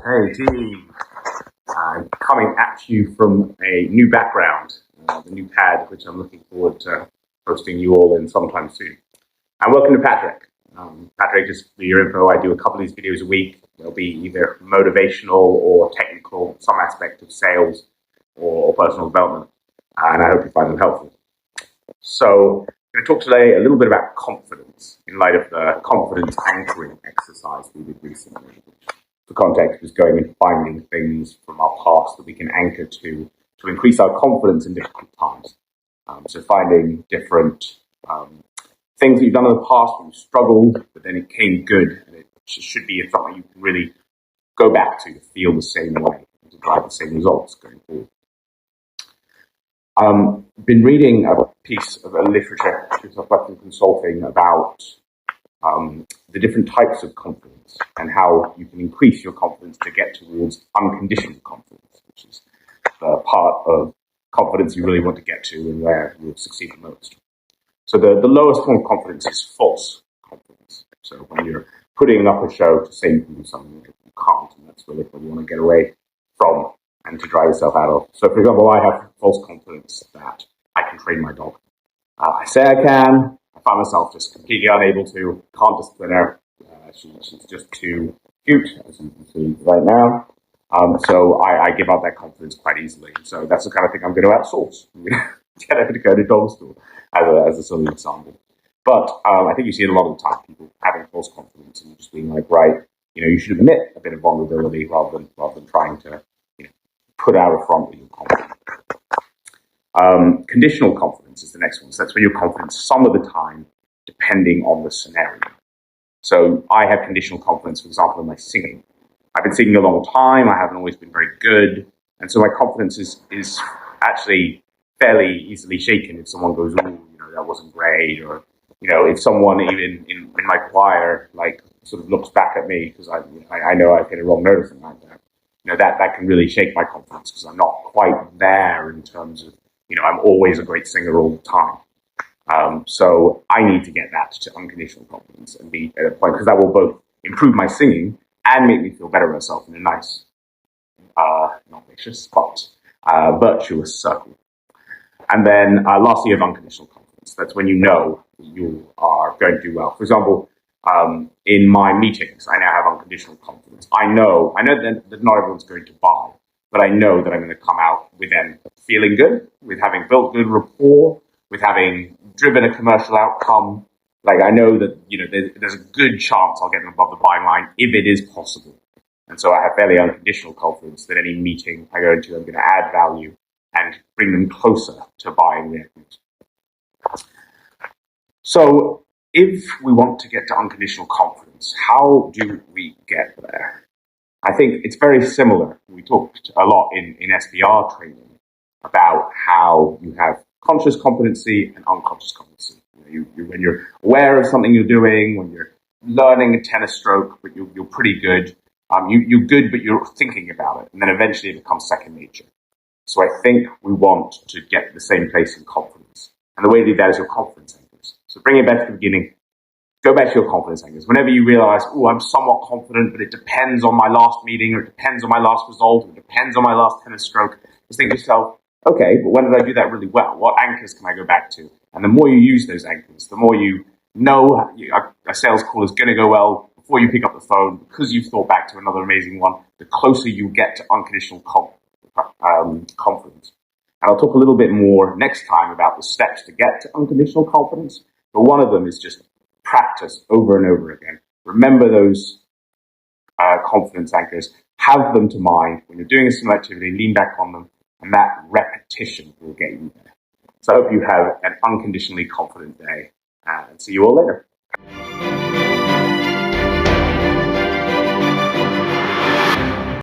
Hey team, coming at you from a new background, the new pad, which I'm looking forward to hosting you all in sometime soon. And welcome to Patrick. Patrick, just for your info, I do a couple of these videos a week. They'll be either motivational or technical, some aspect of sales or personal development, and I hope you find them helpful. So I'm going to talk today a little bit about confidence in light of the confidence anchoring exercise we did recently. The context is going and finding things from our past that we can anchor to increase our confidence in difficult times. So finding different things that you've done in the past where you struggled, but then it came good, and it should be something you can really go back to feel the same way, to drive the same results going forward. Been reading a piece of literature, reflecting consulting about the different types of confidence and how you can increase your confidence to get towards unconditional confidence, which is the part of confidence you really want to get to and where you'll succeed the most. So the lowest form of confidence is false confidence. So when you're putting up a show to say you can do something that you can't, and that's really what you want to get away from and to drive yourself out of. So for example, I have false confidence that I can train my dog. I say I can. I find myself just completely unable to, can't discipline her. She's just too cute, as you can see right now. So I give up that confidence quite easily. So that's the kind of thing I'm going to outsource. Get her to go to dog school as a sort of example. But I think you see it a lot of the time, people having false confidence and just being like, right, you should admit a bit of vulnerability rather than trying to put out a front that you're confident. Conditional confidence is the next one. So that's where you're confident some of the time, depending on the scenario. So I have conditional confidence, for example, in my singing. I've been singing a long time. I haven't always been very good. And so my confidence is actually fairly easily shaken if someone goes, oh, that wasn't great. Or, if someone even in my choir, sort of looks back at me because I know I've hit a wrong note or something like that. That can really shake my confidence because I'm not quite there in terms of, I'm always a great singer all the time. So I need to get that to unconditional confidence and be at a point, because that will both improve my singing and make me feel better about myself in a nice, not vicious, but virtuous circle. And then lastly, you have unconditional confidence. That's when you are going to do well. For example, in my meetings, I now have unconditional confidence. I know that not everyone's going to buy, but I know that I'm going to come out with them feeling good, with having built good rapport, with having driven a commercial outcome. I know that there's a good chance I'll get them above the buying line if it is possible. And so I have fairly unconditional confidence that any meeting I go into, I'm going to add value and bring them closer to buying the equity. So if we want to get to unconditional confidence, how do we get there? I think it's very similar. We talked a lot in SBR training about how you have conscious competency and unconscious competency. When you're aware of something you're doing, when you're learning a tennis stroke, but you're pretty good. You're good, but you're thinking about it, and then eventually it becomes second nature. So I think we want to get the same place in confidence, and the way to do that is your confidence anchors. So bring it back to the beginning. Go back to your confidence anchors. Whenever you realize, I'm somewhat confident, but it depends on my last meeting, or it depends on my last result, or it depends on my last tennis stroke, just think to yourself, okay, but when did I do that really well? What anchors can I go back to? And the more you use those anchors, the more you know a sales call is going to go well before you pick up the phone, because you've thought back to another amazing one, the closer you get to unconditional confidence. And I'll talk a little bit more next time about the steps to get to unconditional confidence, but one of them is just practice over and over again. Remember those confidence anchors, have them to mind. When you're doing a similar activity, lean back on them, and that repetition will get you there. So I hope you have an unconditionally confident day, and see you all later.